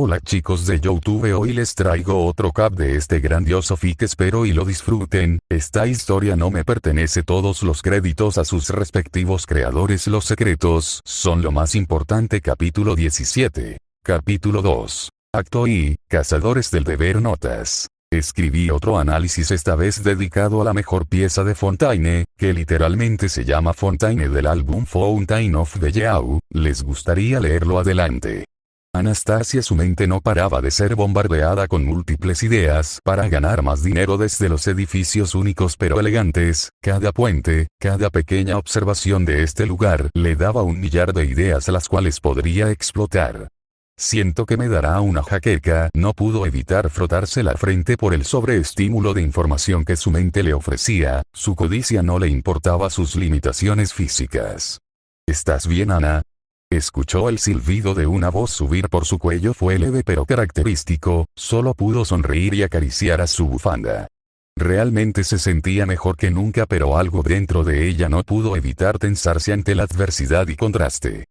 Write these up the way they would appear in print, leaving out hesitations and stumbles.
Hola chicos de YouTube, hoy les traigo otro cap de este grandioso fic, espero y lo disfruten. Esta historia no me pertenece, todos los créditos a sus respectivos creadores. Los secretos son lo más importante. Capítulo 17. Capítulo 2. Acto I, Cazadores del Deber. Notas. Escribí otro análisis, esta vez dedicado a la mejor pieza de Fontaine, que literalmente se llama Fontaine, del álbum Fountain of the Yao. ¿Les gustaría leerlo? Adelante. Anastasia, su mente no paraba de ser bombardeada con múltiples ideas para ganar más dinero, desde los edificios únicos pero elegantes, cada puente, cada pequeña observación de este lugar le daba un millar de ideas las cuales podría explotar. Siento que me dará una jaqueca. No pudo evitar frotarse la frente por el sobreestímulo de información que su mente le ofrecía. Su codicia no le importaba sus limitaciones físicas. ¿Estás bien, Ana? Escuchó el silbido de una voz subir por su cuello, fue leve pero característico. Solo pudo sonreír y acariciar a su bufanda. Realmente se sentía mejor que nunca, pero algo dentro de ella no pudo evitar tensarse ante la adversidad y contraste.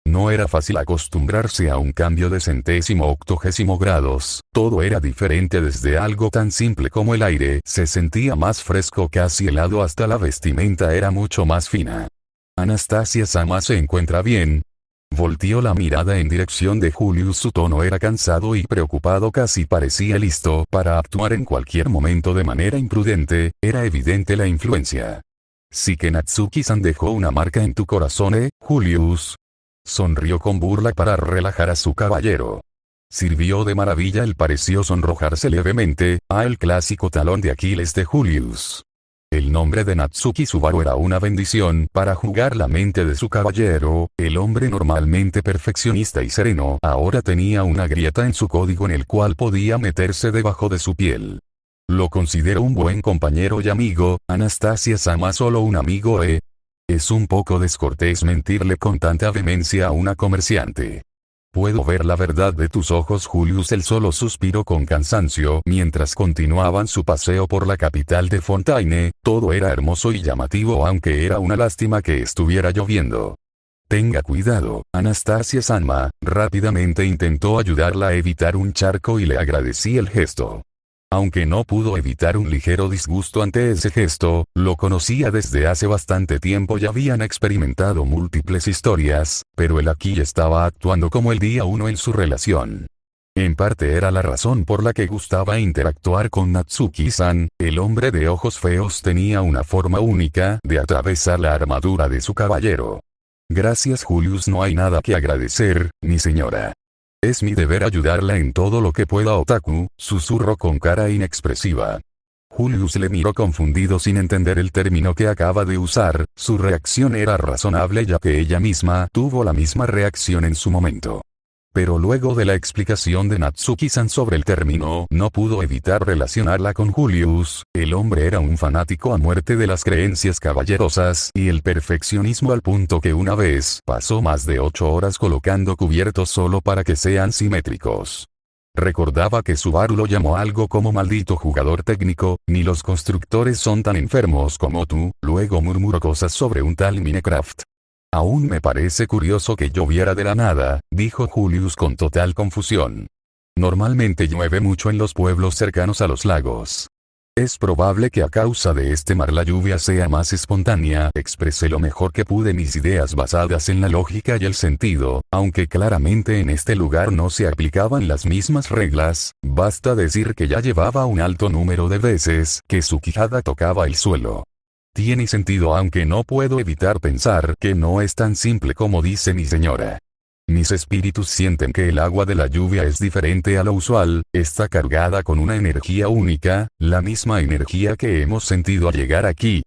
No era fácil acostumbrarse a un cambio de centésimo octogésimo grados. Todo era diferente, desde algo tan simple como el aire se sentía más fresco, casi helado, hasta la vestimenta era mucho más fina. Anastasia-sama, ¿se encuentra bien? Volteó la mirada en dirección de Julius. Su tono era cansado y preocupado, casi parecía listo para actuar en cualquier momento de manera imprudente. Era evidente la influencia. Sí que Natsuki-san dejó una marca en tu corazón, Julius. Sonrió con burla para relajar a su caballero. Sirvió de maravilla. Él pareció sonrojarse levemente. El clásico talón de Aquiles de Julius. El nombre de Natsuki Subaru era una bendición para jugar la mente de su caballero. El hombre, normalmente perfeccionista y sereno, ahora tenía una grieta en su código en el cual podía meterse debajo de su piel. Lo considero un buen compañero y amigo. Anastasia-sama, solo un amigo, Es un poco descortés mentirle con tanta vehemencia a una comerciante. Puedo ver la verdad de tus ojos, Julius. Él solo suspiró con cansancio mientras continuaban su paseo por la capital de Fontaine. Todo era hermoso y llamativo, aunque era una lástima que estuviera lloviendo. Tenga cuidado, Anastasia-sama. Rápidamente intentó ayudarla a evitar un charco y le agradecí el gesto. Aunque no pudo evitar un ligero disgusto ante ese gesto, lo conocía desde hace bastante tiempo y habían experimentado múltiples historias, pero él aquí estaba actuando como el día uno en su relación. En parte era la razón por la que gustaba interactuar con Natsuki-san. El hombre de ojos feos tenía una forma única de atravesar la armadura de su caballero. Gracias, Julius, no hay nada que agradecer, mi señora. Es mi deber ayudarla en todo lo que pueda, Otaku, susurró con cara inexpresiva. Julius le miró confundido sin entender el término que acaba de usar. Su reacción era razonable, ya que ella misma tuvo la misma reacción en su momento. Pero luego de la explicación de Natsuki-san sobre el término, no pudo evitar relacionarla con Julius. El hombre era un fanático a muerte de las creencias caballerosas y el perfeccionismo, al punto que una vez pasó más de 8 horas colocando cubiertos solo para que sean simétricos. Recordaba que Subaru lo llamó algo como maldito jugador técnico. Ni los constructores son tan enfermos como tú. Luego murmuró cosas sobre un tal Minecraft. Aún me parece curioso que lloviera de la nada, dijo Julius con total confusión. Normalmente llueve mucho en los pueblos cercanos a los lagos. Es probable que a causa de este mar la lluvia sea más espontánea. Expresé lo mejor que pude mis ideas basadas en la lógica y el sentido, aunque claramente en este lugar no se aplicaban las mismas reglas. Basta decir que ya llevaba un alto número de veces que su quijada tocaba el suelo. Tiene sentido, aunque no puedo evitar pensar que no es tan simple como dice mi señora. Mis espíritus sienten que el agua de la lluvia es diferente a lo usual, está cargada con una energía única, la misma energía que hemos sentido al llegar aquí.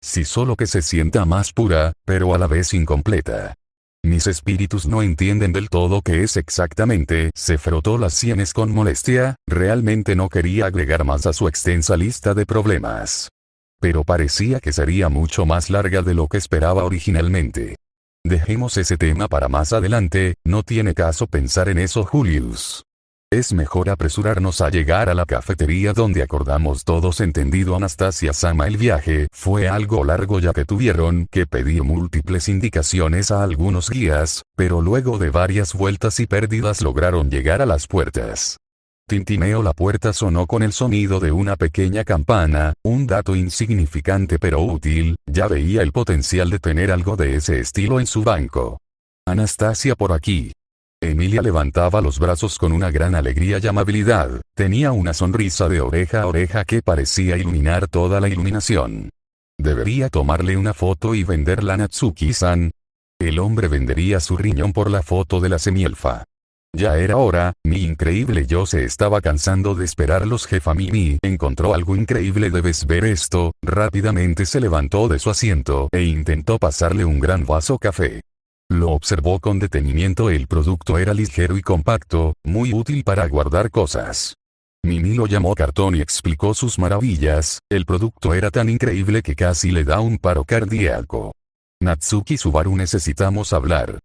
Sí, solo que se sienta más pura, pero a la vez incompleta. Mis espíritus no entienden del todo qué es exactamente. Se frotó las sienes con molestia. Realmente no quería agregar más a su extensa lista de problemas. Pero parecía que sería mucho más larga de lo que esperaba originalmente. Dejemos ese tema para más adelante, no tiene caso pensar en eso, Julius. Es mejor apresurarnos a llegar a la cafetería donde acordamos todos, entendido Anastasia-sama. El viaje fue algo largo ya que tuvieron que pedir múltiples indicaciones a algunos guías, pero luego de varias vueltas y pérdidas lograron llegar a las puertas. Tintineo. La puerta sonó con el sonido de una pequeña campana, un dato insignificante pero útil. Ya veía el potencial de tener algo de ese estilo en su banco. Anastasia, por aquí. Emilia levantaba los brazos con una gran alegría y amabilidad, tenía una sonrisa de oreja a oreja que parecía iluminar toda la iluminación. ¿Debería tomarle una foto y venderla a Natsuki-san? El hombre vendería su riñón por la foto de la semielfa. Ya era hora. Mi increíble yo se estaba cansando de esperarlos. Jefa Mimi encontró algo increíble, debes ver esto. Rápidamente se levantó de su asiento e intentó pasarle un gran vaso café. Lo observó con detenimiento. El producto era ligero y compacto, muy útil para guardar cosas. Mimi lo llamó cartón y explicó sus maravillas. El producto era tan increíble que casi le da un paro cardíaco. Natsuki Subaru, necesitamos hablar.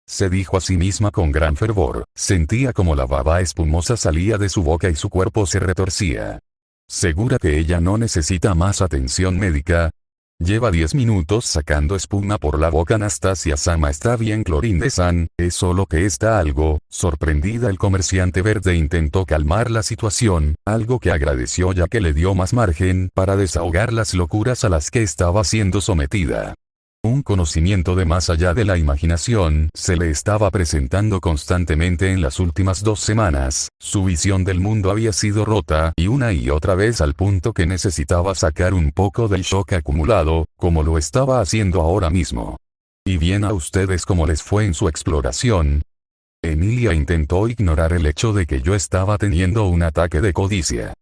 Se dijo a sí misma con gran fervor. Sentía como la baba espumosa salía de su boca y su cuerpo se retorcía. ¿Segura que ella no necesita más atención médica? Lleva 10 minutos sacando espuma por la boca. Anastasia-sama, está bien, Clorinde-san, es solo que está algo sorprendida. El comerciante verde intentó calmar la situación, algo que agradeció ya que le dio más margen para desahogar las locuras a las que estaba siendo sometida. Un conocimiento de más allá de la imaginación se le estaba presentando constantemente en las últimas 2 semanas, su visión del mundo había sido rota y otra vez al punto que necesitaba sacar un poco del shock acumulado, como lo estaba haciendo ahora mismo. ¿Y bien a ustedes cómo les fue en su exploración? Emilia intentó ignorar el hecho de que yo estaba teniendo un ataque de codicia.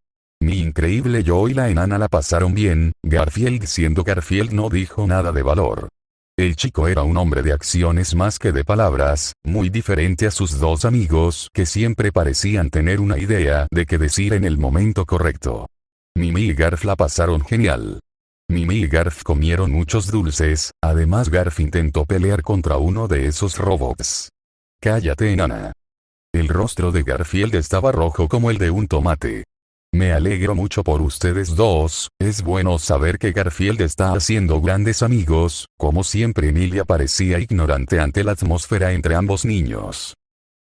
Mi increíble yo y la enana la pasaron bien. Garfield, siendo Garfield, no dijo nada de valor. El chico era un hombre de acciones más que de palabras, muy diferente a sus 2 amigos que siempre parecían tener una idea de qué decir en el momento correcto. Mimi y Garf la pasaron genial. Mimi y Garf comieron muchos dulces, además Garf intentó pelear contra uno de esos robots. Cállate, enana. El rostro de Garfield estaba rojo como el de un tomate. Me alegro mucho por ustedes dos, es bueno saber que Garfield está haciendo grandes amigos. Como siempre, Emilia parecía ignorante ante la atmósfera entre ambos niños.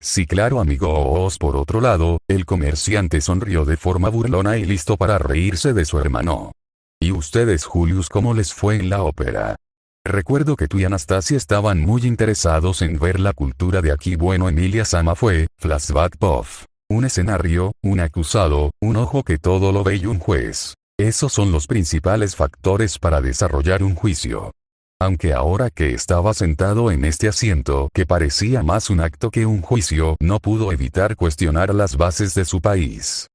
Sí, claro, amigos. Por otro lado, el comerciante sonrió de forma burlona y listo para reírse de su hermano. ¿Y ustedes, Julius, cómo les fue en la ópera? Recuerdo que tú y Anastasia estaban muy interesados en ver la cultura de aquí. Bueno, Emilia-sama, fue flashback puff. Un escenario, un acusado, un ojo que todo lo ve y un juez. Esos son los principales factores para desarrollar un juicio. Aunque ahora que estaba sentado en este asiento que parecía más un acto que un juicio, no pudo evitar cuestionar las bases de su país.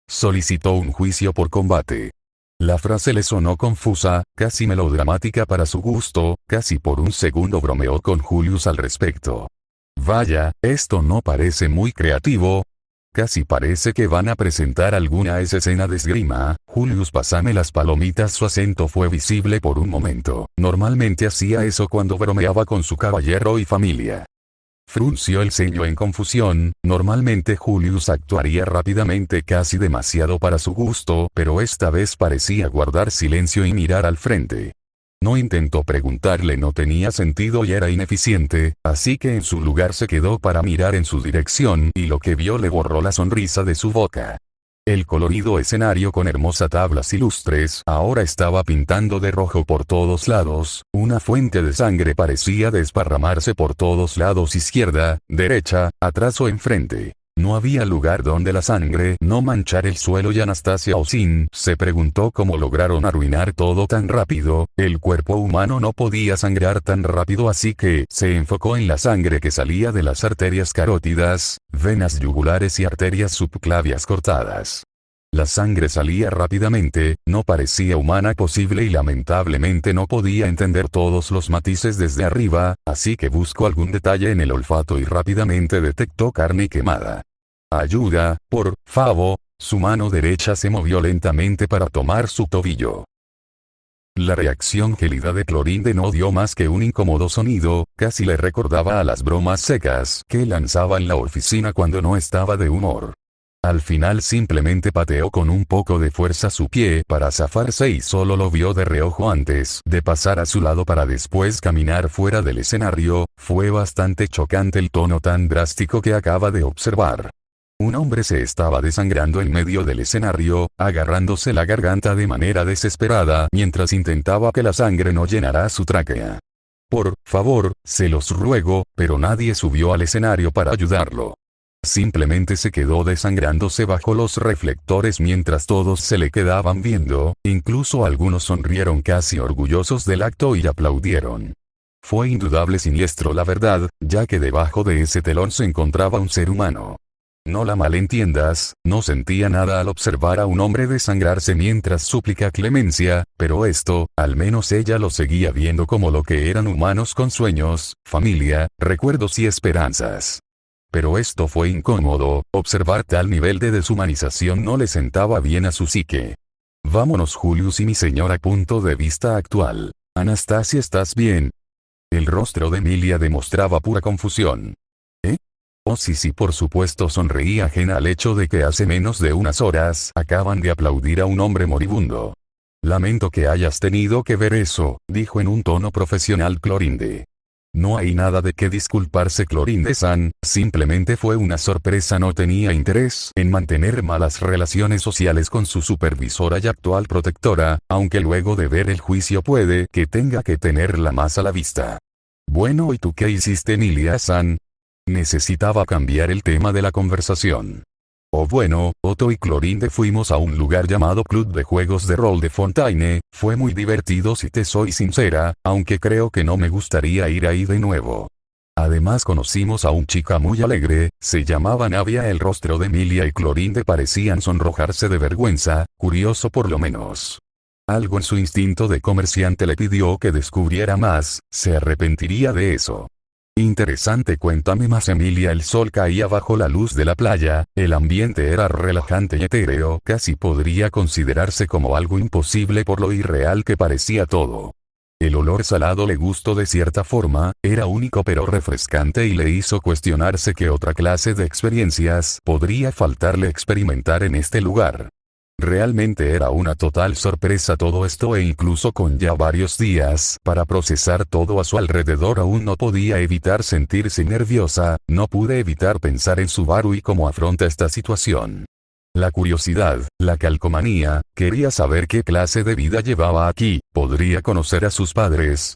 Solicitó un juicio por combate. La frase le sonó confusa, casi melodramática para su gusto. Casi por un segundo bromeó con Julius al respecto. Vaya, esto no parece muy creativo. Casi parece que van a presentar alguna escena de esgrima. Julius, pásame las palomitas. Su acento fue visible por un momento. Normalmente hacía eso cuando bromeaba con su caballero y familia. Frunció el ceño en confusión. Normalmente Julius actuaría rápidamente, casi demasiado para su gusto, pero esta vez parecía guardar silencio y mirar al frente. No intentó preguntarle, no tenía sentido y era ineficiente, así que en su lugar se quedó para mirar en su dirección y lo que vio le borró la sonrisa de su boca. El colorido escenario con hermosas tablas ilustres ahora estaba pintando de rojo por todos lados, una fuente de sangre parecía desparramarse por todos lados, izquierda, derecha, atrás o enfrente. No había lugar donde la sangre no manchara el suelo y Anastasia Osin se preguntó cómo lograron arruinar todo tan rápido. El cuerpo humano no podía sangrar tan rápido, así que se enfocó en la sangre que salía de las arterias carótidas, venas yugulares y arterias subclavias cortadas. La sangre salía rápidamente, no parecía humana posible y lamentablemente no podía entender todos los matices desde arriba, así que buscó algún detalle en el olfato y rápidamente detectó carne quemada. Ayuda, por favor. Su mano derecha se movió lentamente para tomar su tobillo. La reacción gélida de Clorinde no dio más que un incómodo sonido, casi le recordaba a las bromas secas que lanzaba en la oficina cuando no estaba de humor. Al final simplemente pateó con un poco de fuerza su pie para zafarse y solo lo vio de reojo antes de pasar a su lado para después caminar fuera del escenario. Fue bastante chocante el tono tan drástico que acaba de observar. Un hombre se estaba desangrando en medio del escenario, agarrándose la garganta de manera desesperada mientras intentaba que la sangre no llenara su tráquea. Por favor, se los ruego, pero nadie subió al escenario para ayudarlo. Simplemente se quedó desangrándose bajo los reflectores mientras todos se le quedaban viendo, incluso algunos sonrieron casi orgullosos del acto y aplaudieron. Fue indudable siniestro la verdad, ya que debajo de ese telón se encontraba un ser humano. No la malentiendas, no sentía nada al observar a un hombre desangrarse mientras suplica clemencia, pero esto, al menos ella lo seguía viendo como lo que eran humanos con sueños, familia, recuerdos y esperanzas. Pero esto fue incómodo, observar tal nivel de deshumanización no le sentaba bien a su psique. Vámonos Julius y mi señora. Punto de vista actual. Anastasia, ¿estás bien? El rostro de Emilia demostraba pura confusión. ¿Eh? Oh sí, por supuesto, sonreí ajena al hecho de que hace menos de unas horas acaban de aplaudir a un hombre moribundo. Lamento que hayas tenido que ver eso, dijo en un tono profesional Clorinde. No hay nada de qué disculparse Clorinde-san, simplemente fue una sorpresa. No tenía interés en mantener malas relaciones sociales con su supervisora y actual protectora, aunque luego de ver el juicio puede que tenga que tenerla más a la vista. Bueno, ¿y tú qué hiciste, Emilia-san? Necesitaba cambiar el tema de la conversación. Oh bueno, Otto y Clorinde fuimos a un lugar llamado Club de Juegos de Rol de Fontaine, fue muy divertido si te soy sincera, aunque creo que no me gustaría ir ahí de nuevo. Además conocimos a una chica muy alegre, se llamaba Navia. El rostro de Emilia y Clorinde parecían sonrojarse de vergüenza, curioso por lo menos. Algo en su instinto de comerciante le pidió que descubriera más, se arrepentiría de eso. Interesante, cuéntame más, Emilia. El sol caía bajo la luz de la playa, el ambiente era relajante y etéreo, casi podría considerarse como algo imposible por lo irreal que parecía todo. El olor salado le gustó de cierta forma, era único pero refrescante y le hizo cuestionarse qué otra clase de experiencias podría faltarle experimentar en este lugar. Realmente era una total sorpresa todo esto, e incluso con ya varios días para procesar todo a su alrededor aún no podía evitar sentirse nerviosa. No pude evitar pensar en Subaru y cómo afronta esta situación. La curiosidad, la calcomanía, quería saber qué clase de vida llevaba aquí, podría conocer a sus padres.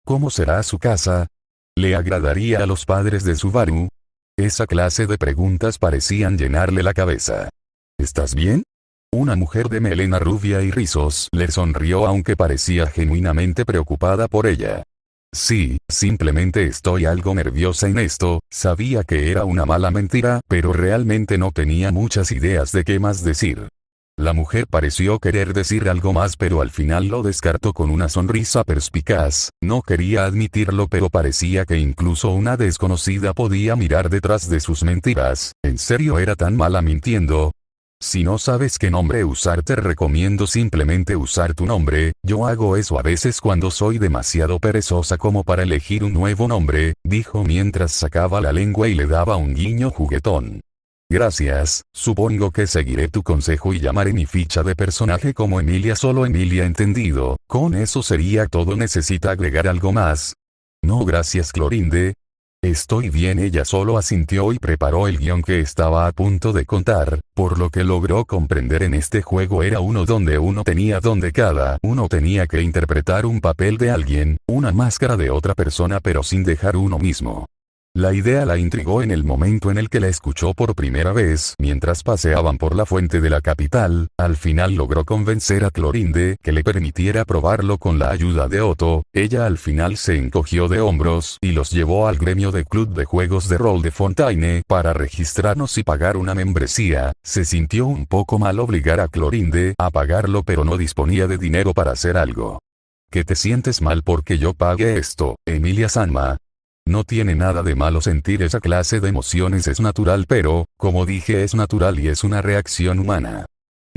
¿Cómo será su casa? ¿Le agradaría a los padres de Subaru? Esa clase de preguntas parecían llenarle la cabeza. ¿Estás bien? Una mujer de melena rubia y rizos le sonrió aunque parecía genuinamente preocupada por ella. Sí, simplemente estoy algo nerviosa en esto. Sabía que era una mala mentira, pero realmente no tenía muchas ideas de qué más decir. La mujer pareció querer decir algo más pero al final lo descartó con una sonrisa perspicaz. No quería admitirlo pero parecía que incluso una desconocida podía mirar detrás de sus mentiras. ¿En serio era tan mala mintiendo? Si no sabes qué nombre usar te recomiendo simplemente usar tu nombre. Yo hago eso a veces cuando soy demasiado perezosa como para elegir un nuevo nombre, dijo mientras sacaba la lengua y le daba un guiño juguetón. Gracias, supongo que seguiré tu consejo y llamaré mi ficha de personaje como Emilia, solo Emilia, entendido. Con eso sería todo. ¿Necesita agregar algo más? No, gracias, Clorinde. Estoy bien. Ella solo asintió y preparó el guión que estaba a punto de contar, por lo que logró comprender en este juego era uno donde cada uno tenía que interpretar un papel de alguien, una máscara de otra persona pero sin dejar uno mismo. La idea la intrigó en el momento en el que la escuchó por primera vez mientras paseaban por la fuente de la capital. Al final logró convencer a Clorinde que le permitiera probarlo con la ayuda de Otto. Ella al final se encogió de hombros y los llevó al gremio de Club de Juegos de Rol de Fontaine para registrarnos y pagar una membresía. Se sintió un poco mal obligar a Clorinde a pagarlo pero no disponía de dinero para hacer algo. ¿Que te sientes mal porque yo pague esto, Emilia Sanma? No tiene nada de malo sentir esa clase de emociones, es natural, pero, como dije, es natural y es una reacción humana.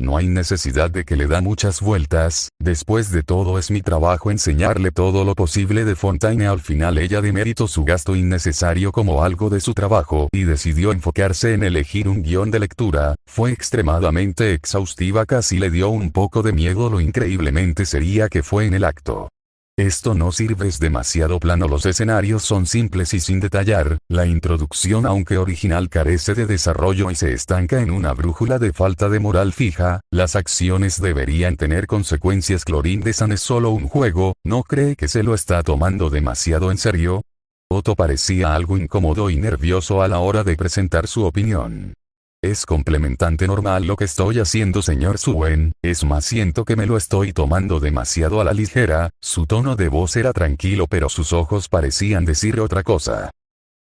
No hay necesidad de que le da muchas vueltas, después de todo es mi trabajo enseñarle todo lo posible de Fontaine. Al final ella demeritó su gasto innecesario como algo de su trabajo y decidió enfocarse en elegir un guión de lectura. Fue extremadamente exhaustiva, casi le dio un poco de miedo lo increíblemente seria que fue en el acto. Esto no sirve, es demasiado plano, los escenarios son simples y sin detallar, la introducción aunque original carece de desarrollo y se estanca en una brújula de falta de moral fija, las acciones deberían tener consecuencias. Clorinda es solo un juego, ¿no cree que se lo está tomando demasiado en serio? Otto parecía algo incómodo y nervioso a la hora de presentar su opinión. Es completamente normal lo que estoy haciendo, señor Suen, es más, siento que me lo estoy tomando demasiado a la ligera. Su tono de voz era tranquilo pero sus ojos parecían decir otra cosa.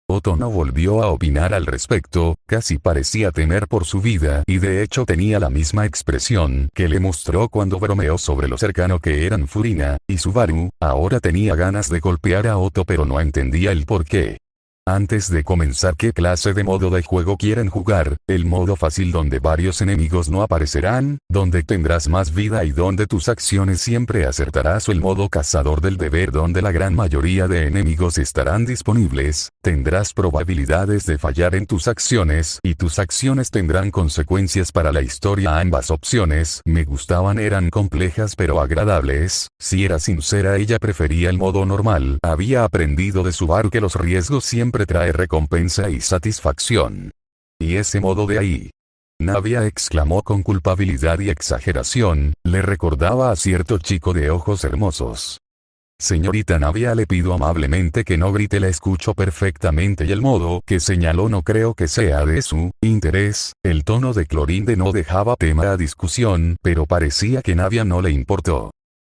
Otto no volvió a opinar al respecto, casi parecía temer por su vida y de hecho tenía la misma expresión que le mostró cuando bromeó sobre lo cercano que eran Furina y Subaru. Ahora tenía ganas de golpear a Otto pero no entendía el por qué. Antes de comenzar, ¿qué clase de modo de juego quieren jugar? ¿El modo fácil donde varios enemigos no aparecerán, donde tendrás más vida y donde tus acciones siempre acertarás, o el modo cazador del deber donde la gran mayoría de enemigos estarán disponibles, tendrás probabilidades de fallar en tus acciones y tus acciones tendrán consecuencias para la historia? Ambas opciones me gustaban, eran complejas pero agradables. Si era sincera, ella prefería el modo normal. Había aprendido de Subaru que los riesgos siempre trae recompensa y satisfacción. Y ese modo de ahí. Navia exclamó con culpabilidad y exageración, le recordaba a cierto chico de ojos hermosos. Señorita Navia, le pido amablemente que no grite, la escucho perfectamente y el modo que señaló no creo que sea de su interés. El tono de Clorinda no dejaba tema a discusión, pero parecía que Navia no le importó.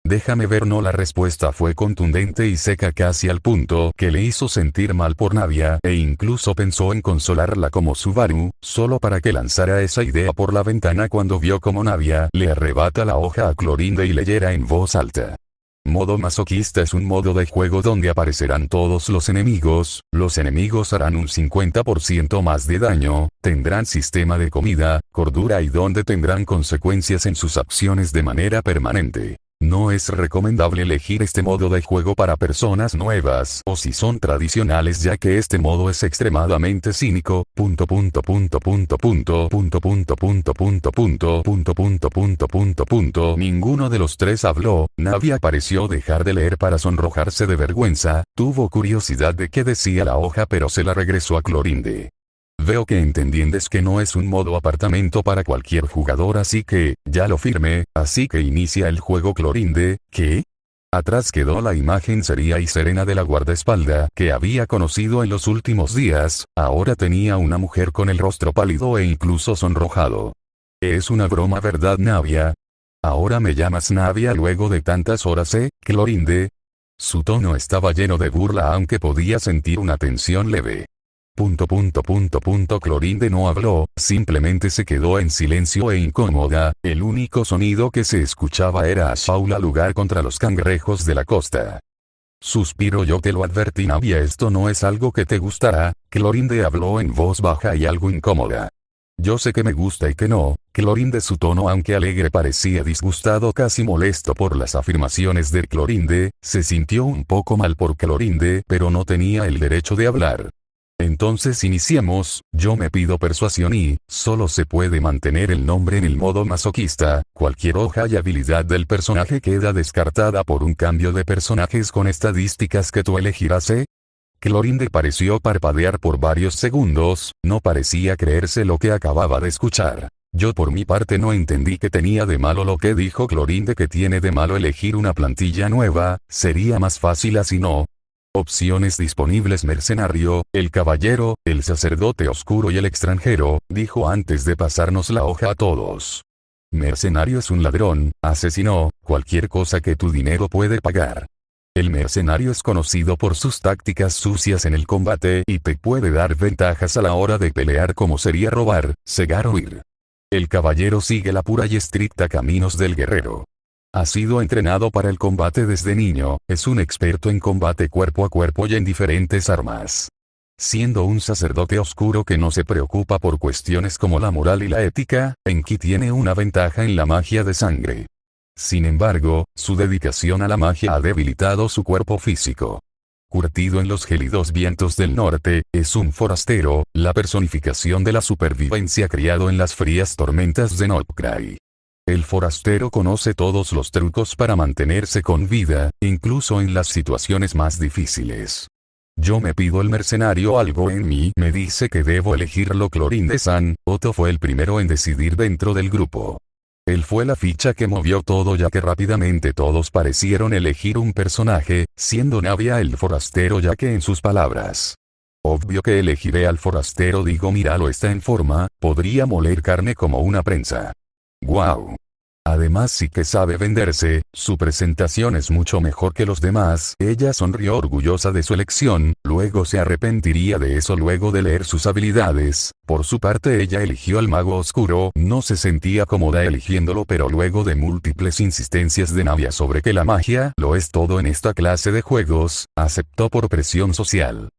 Déjame ver, no, la respuesta fue contundente y seca, casi al punto que le hizo sentir mal por Navia e incluso pensó en consolarla como Subaru, solo para que lanzara esa idea por la ventana cuando vio como Navia le arrebata la hoja a Clorinda y leyera en voz alta. Modo masoquista es un modo de juego donde aparecerán todos los enemigos harán un 50% más de daño, tendrán sistema de comida, cordura y donde tendrán consecuencias en sus acciones de manera permanente. No es recomendable elegir este modo de juego para personas nuevas o si son tradicionales, ya que este modo es extremadamente cínico. Ninguno de los tres habló. Navia pareció dejar de leer para sonrojarse de vergüenza. Tuvo curiosidad de qué decía la hoja pero se la regresó a Clorinda. Veo que entiendes que no es un modo apartamento para cualquier jugador, así que, ya lo firmé, así que inicia el juego. Clorinda, ¿qué? Atrás quedó la imagen seria y serena de la guardaespaldas que había conocido en los últimos días, ahora tenía una mujer con el rostro pálido e incluso sonrojado. Es una broma, ¿verdad, Navia? ¿Ahora me llamas Navia luego de tantas horas, Clorinda? Su tono estaba lleno de burla aunque podía sentir una tensión leve. Clorinda no habló, simplemente se quedó en silencio e incómoda. El único sonido que se escuchaba era a Paula lugar contra los cangrejos de la costa. Suspiro, yo te lo advertí, Navia, esto no es algo que te gustará. Clorinda habló en voz baja y algo incómoda. Yo sé que me gusta y que no. Clorinda, su tono aunque alegre parecía disgustado, casi molesto por las afirmaciones de Clorinda. Se sintió un poco mal por Clorinda, pero no tenía el derecho de hablar. Entonces iniciemos. Yo me pido persuasión y solo se puede mantener el nombre en el modo masoquista. Cualquier hoja y habilidad del personaje queda descartada por un cambio de personajes con estadísticas que tú elegirás. Clorinda pareció parpadear por varios segundos, no parecía creerse lo que acababa de escuchar. Yo por mi parte no entendí qué tenía de malo lo que dijo Clorinda. ¿Qué tiene de malo elegir una plantilla nueva? Sería más fácil así, ¿no? Opciones disponibles: mercenario, el caballero, el sacerdote oscuro y el extranjero, dijo antes de pasarnos la hoja a todos. Mercenario es un ladrón, asesino, cualquier cosa que tu dinero puede pagar. El mercenario es conocido por sus tácticas sucias en el combate y te puede dar ventajas a la hora de pelear, como sería robar, cegar o huir. El caballero sigue la pura y estricta caminos del guerrero. Ha sido entrenado para el combate desde niño, es un experto en combate cuerpo a cuerpo y en diferentes armas. Siendo un sacerdote oscuro que no se preocupa por cuestiones como la moral y la ética, Enki tiene una ventaja en la magia de sangre. Sin embargo, su dedicación a la magia ha debilitado su cuerpo físico. Curtido en los gélidos vientos del norte, es un forastero, la personificación de la supervivencia criado en las frías tormentas de Notcray. El forastero conoce todos los trucos para mantenerse con vida, incluso en las situaciones más difíciles. Yo me pido el mercenario, algo en mí me dice que debo elegirlo. Clorinde-san. Otto fue el primero en decidir dentro del grupo. Él fue la ficha que movió todo, ya que rápidamente todos parecieron elegir un personaje, siendo Navia el forastero, ya que en sus palabras: obvio que elegiré al forastero. Digo, míralo, está en forma, podría moler carne como una prensa. ¡Guau! Además sí que sabe venderse, su presentación es mucho mejor que los demás. Ella sonrió orgullosa de su elección, luego se arrepentiría de eso luego de leer sus habilidades. Por su parte ella eligió al mago oscuro, no se sentía cómoda eligiéndolo, pero luego de múltiples insistencias de Navia sobre que la magia lo es todo en esta clase de juegos, aceptó por presión social.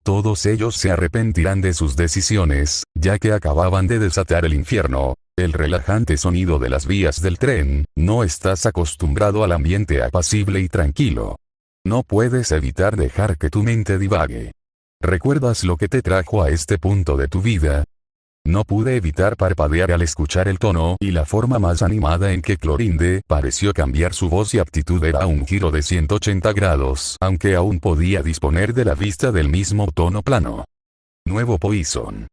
Todos ellos se arrepentirán de sus decisiones, ya que acababan de desatar el infierno. El relajante sonido de las vías del tren, no estás acostumbrado al ambiente apacible y tranquilo. No puedes evitar dejar que tu mente divague. ¿Recuerdas lo que te trajo a este punto de tu vida? No pude evitar parpadear al escuchar el tono y la forma más animada en que Clorinde pareció cambiar su voz y actitud. Era un giro de 180 grados, aunque aún podía disponer de la vista del mismo tono plano. Nuevo Poison.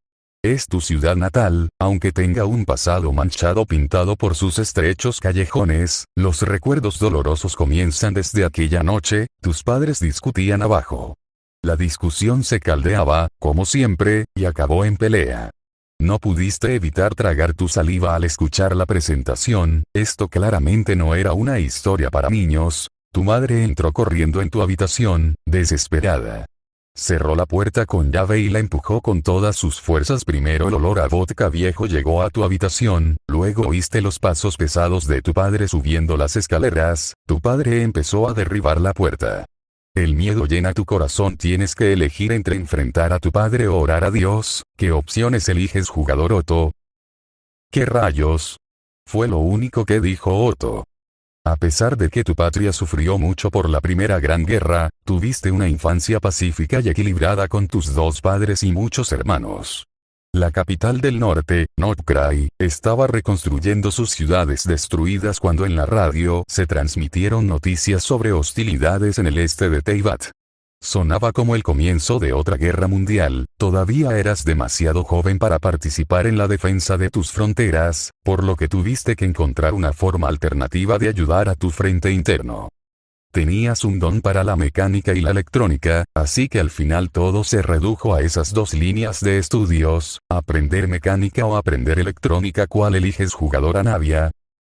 Es tu ciudad natal, aunque tenga un pasado manchado pintado por sus estrechos callejones, los recuerdos dolorosos comienzan desde aquella noche. Tus padres discutían abajo. La discusión se caldeaba, como siempre, y acabó en pelea. No pudiste evitar tragar tu saliva al escuchar la presentación. Esto claramente no era una historia para niños. Tu madre entró corriendo en tu habitación, desesperada. Cerró la puerta con llave y la empujó con todas sus fuerzas. Primero el olor a vodka viejo llegó a tu habitación, luego oíste los pasos pesados de tu padre subiendo las escaleras. Tu padre empezó a derribar la puerta. El miedo llena tu corazón. Tienes que elegir entre enfrentar a tu padre o orar a Dios. ¿Qué opciones eliges, jugador Otto? ¿Qué rayos? Fue lo único que dijo Otto. A pesar de que tu patria sufrió mucho por la Primera Gran Guerra, tuviste una infancia pacífica y equilibrada con tus dos padres y muchos hermanos. La capital del norte, Notcray, estaba reconstruyendo sus ciudades destruidas cuando en la radio se transmitieron noticias sobre hostilidades en el este de Teyvat. Sonaba como el comienzo de otra guerra mundial. Todavía eras demasiado joven para participar en la defensa de tus fronteras, por lo que tuviste que encontrar una forma alternativa de ayudar a tu frente interno. Tenías un don para la mecánica y la electrónica, así que al final todo se redujo a esas dos líneas de estudios: aprender mecánica o aprender electrónica. ¿Cuál eliges, jugadora Navia?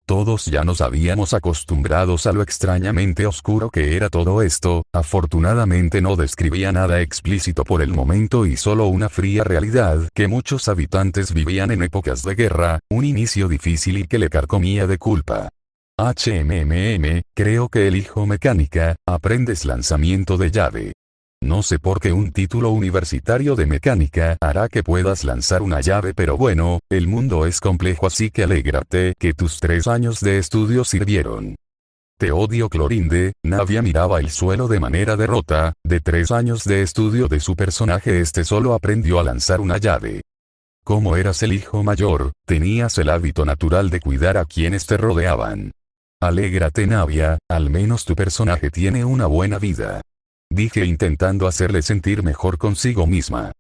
Todos ya nos habíamos acostumbrados a lo extrañamente oscuro que era todo esto. Afortunadamente no describía nada explícito por el momento y solo una fría realidad que muchos habitantes vivían en épocas de guerra, un inicio difícil y que le carcomía de culpa. Creo que elijo mecánica. Aprendes lanzamiento de llave. No sé por qué un título universitario de mecánica hará que puedas lanzar una llave, pero bueno, el mundo es complejo, así que alégrate que tus 3 años de estudio sirvieron. Te odio, Clorinde. Navia miraba el suelo de manera derrota. De 3 años de estudio de su personaje, este solo aprendió a lanzar una llave. Como eras el hijo mayor, tenías el hábito natural de cuidar a quienes te rodeaban. Alégrate, Navia, al menos tu personaje tiene una buena vida. Dije intentando hacerle sentir mejor consigo misma.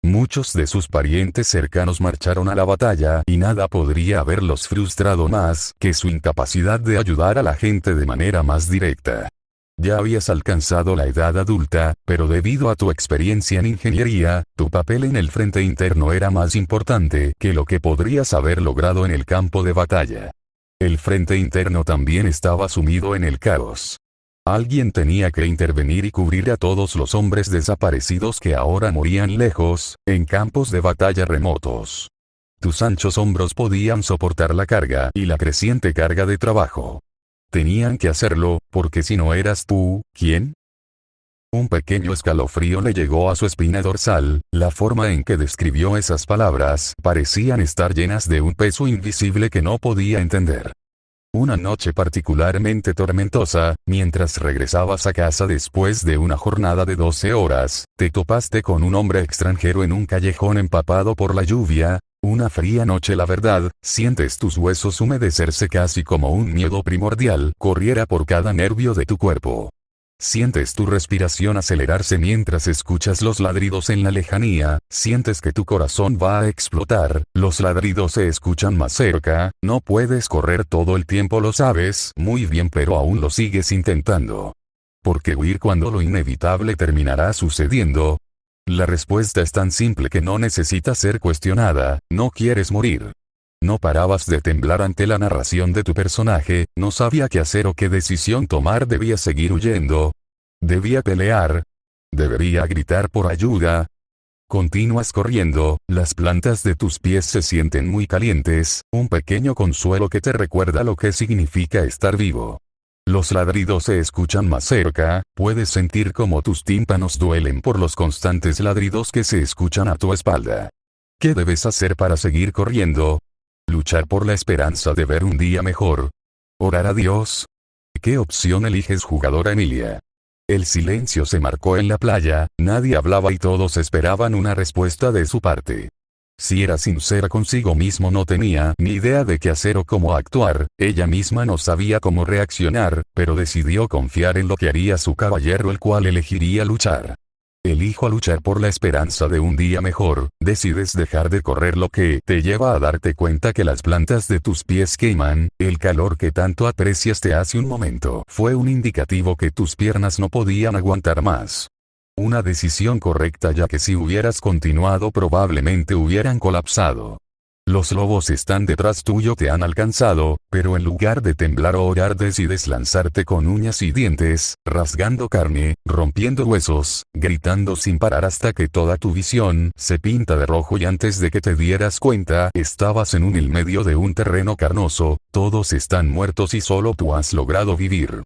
Muchos de sus parientes cercanos marcharon a la batalla y nada podría haberlos frustrado más que su incapacidad de ayudar a la gente de manera más directa. Ya habías alcanzado la edad adulta, pero debido a tu experiencia en ingeniería, tu papel en el frente interno era más importante que lo que podrías haber logrado en el campo de batalla. El frente interno también estaba sumido en el caos. Alguien tenía que intervenir y cubrir a todos los hombres desaparecidos que ahora morían lejos, en campos de batalla remotos. Tus anchos hombros podían soportar la carga y la creciente carga de trabajo. Tenían que hacerlo, porque si no eras tú, ¿quién? Un pequeño escalofrío le llegó a su espina dorsal, la forma en que describió esas palabras parecían estar llenas de un peso invisible que no podía entender. Una noche particularmente tormentosa, mientras regresabas a casa después de una jornada de 12 horas, te topaste con un hombre extranjero en un callejón empapado por la lluvia. Una fría noche, la verdad, sientes tus huesos humedecerse casi como un miedo primordial corriera por cada nervio de tu cuerpo. Sientes tu respiración acelerarse mientras escuchas los ladridos en la lejanía, sientes que tu corazón va a explotar, los ladridos se escuchan más cerca, no puedes correr todo el tiempo, lo sabes muy bien, pero aún lo sigues intentando. ¿Por qué huir cuando lo inevitable terminará sucediendo? La respuesta es tan simple que no necesita ser cuestionada: no quieres morir. No parabas de temblar ante la narración de tu personaje, no sabía qué hacer o qué decisión tomar. Debía seguir huyendo. Debía pelear. Debería gritar por ayuda. Continúas corriendo, las plantas de tus pies se sienten muy calientes, un pequeño consuelo que te recuerda lo que significa estar vivo. Los ladridos se escuchan más cerca, puedes sentir cómo tus tímpanos duelen por los constantes ladridos que se escuchan a tu espalda. ¿Qué debes hacer para seguir corriendo? Luchar por la esperanza de ver un día mejor. Orar a Dios. ¿Qué opción eliges, jugadora Emilia? El silencio se marcó en la playa, nadie hablaba y todos esperaban una respuesta de su parte. Si era sincera consigo mismo, no tenía ni idea de qué hacer o cómo actuar, ella misma no sabía cómo reaccionar, pero decidió confiar en lo que haría su caballero, el cual elegiría luchar. Elijo luchar por la esperanza de un día mejor. Decides dejar de correr, lo que te lleva a darte cuenta que las plantas de tus pies queman. El calor que tanto apreciaste hace un momento fue un indicativo que tus piernas no podían aguantar más. Una decisión correcta, ya que si hubieras continuado probablemente hubieran colapsado. Los lobos están detrás tuyo, te han alcanzado, pero en lugar de temblar o orar decides lanzarte con uñas y dientes, rasgando carne, rompiendo huesos, gritando sin parar hasta que toda tu visión se pinta de rojo y antes de que te dieras cuenta estabas en el medio de un terreno carnoso, todos están muertos y solo tú has logrado vivir.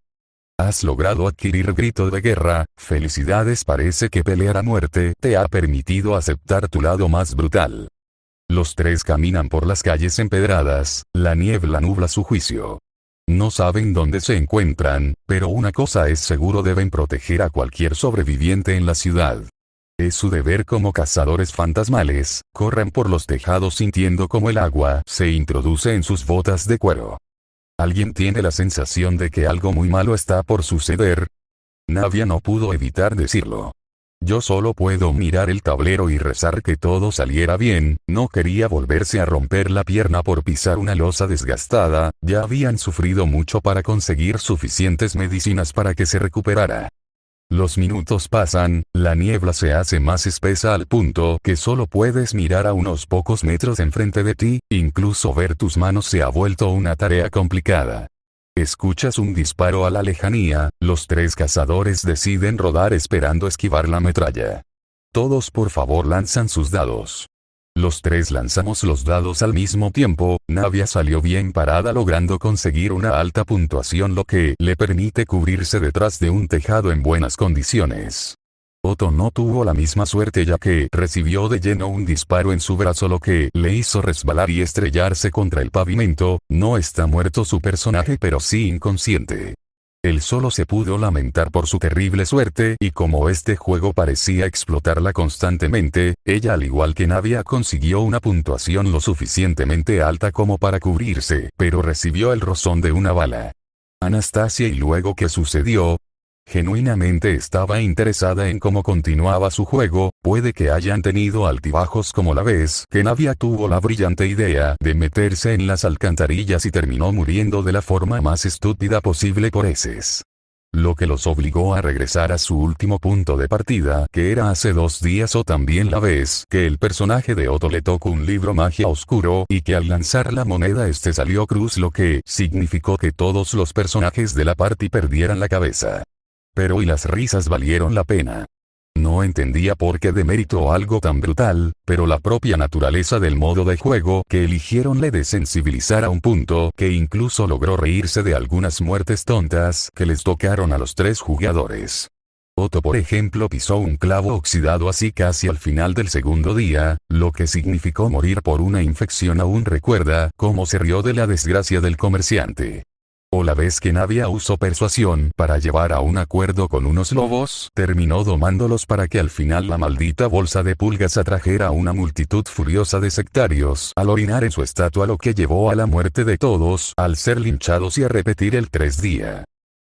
Has logrado adquirir grito de guerra, felicidades, parece que pelear a muerte te ha permitido aceptar tu lado más brutal. Los tres caminan por las calles empedradas, la niebla nubla su juicio. No saben dónde se encuentran, pero una cosa es seguro: deben proteger a cualquier sobreviviente en la ciudad. Es su deber como cazadores fantasmales, corren por los tejados sintiendo como el agua se introduce en sus botas de cuero. ¿Alguien tiene la sensación de que algo muy malo está por suceder? Navia no pudo evitar decirlo. Yo solo puedo mirar el tablero y rezar que todo saliera bien. No quería volverse a romper la pierna por pisar una losa desgastada, ya habían sufrido mucho para conseguir suficientes medicinas para que se recuperara. Los minutos pasan, la niebla se hace más espesa al punto que solo puedes mirar a unos pocos metros enfrente de ti, incluso ver tus manos se ha vuelto una tarea complicada. Escuchas un disparo a la lejanía, los tres cazadores deciden rodar esperando esquivar la metralla. Todos por favor lanzan sus dados. Los tres lanzamos los dados al mismo tiempo. Navia salió bien parada logrando conseguir una alta puntuación, lo que le permite cubrirse detrás de un tejado en buenas condiciones. Otto no tuvo la misma suerte ya que recibió de lleno un disparo en su brazo, lo que le hizo resbalar y estrellarse contra el pavimento. No está muerto su personaje, pero sí inconsciente. Él solo se pudo lamentar por su terrible suerte y como este juego parecía explotarla constantemente, ella al igual que Navia consiguió una puntuación lo suficientemente alta como para cubrirse, pero recibió el rozón de una bala. Anastasia, ¿y luego qué sucedió? Genuinamente estaba interesada en cómo continuaba su juego. Puede que hayan tenido altibajos como la vez que Navia tuvo la brillante idea de meterse en las alcantarillas y terminó muriendo de la forma más estúpida posible por heces. Lo que los obligó a regresar a su último punto de partida, que era hace 2 días, o también la vez que el personaje de Otto le tocó un libro magia oscuro y que al lanzar la moneda este salió cruz, lo que significó que todos los personajes de la party perdieran la cabeza. Pero y las risas valieron la pena. No entendía por qué demérito algo tan brutal, pero la propia naturaleza del modo de juego que eligieron le desensibilizar a un punto que incluso logró reírse de algunas muertes tontas que les tocaron a los tres jugadores. Otto por ejemplo pisó un clavo oxidado así casi al final del segundo día, lo que significó morir por una infección. Aún recuerda cómo se rió de la desgracia del comerciante. O la vez que Navia usó persuasión para llevar a un acuerdo con unos lobos, terminó domándolos para que al final la maldita bolsa de pulgas atrajera a una multitud furiosa de sectarios al orinar en su estatua, lo que llevó a la muerte de todos al ser linchados y a repetir el 3 día.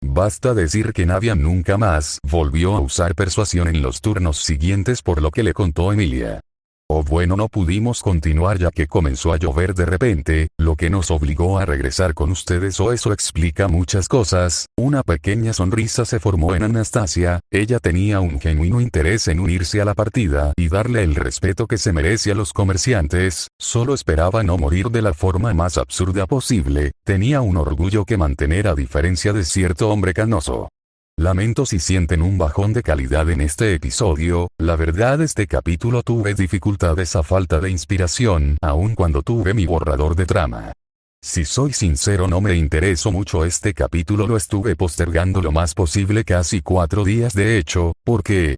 Basta decir que Navia nunca más volvió a usar persuasión en los turnos siguientes, por lo que le contó Emilia. O bueno, no pudimos continuar ya que comenzó a llover de repente, lo que nos obligó a regresar con ustedes. O eso explica muchas cosas. Una pequeña sonrisa se formó en Anastasia. Ella tenía un genuino interés en unirse a la partida y darle el respeto que se merece a los comerciantes. Solo esperaba no morir de la forma más absurda posible. Tenía un orgullo que mantener a diferencia de cierto hombre canoso. Lamento si sienten un bajón de calidad en este episodio. La verdad, este capítulo tuve dificultades a falta de inspiración, aun cuando tuve mi borrador de trama. Si soy sincero, no me interesó mucho este capítulo, lo estuve postergando lo más posible, casi 4 días de hecho, porque...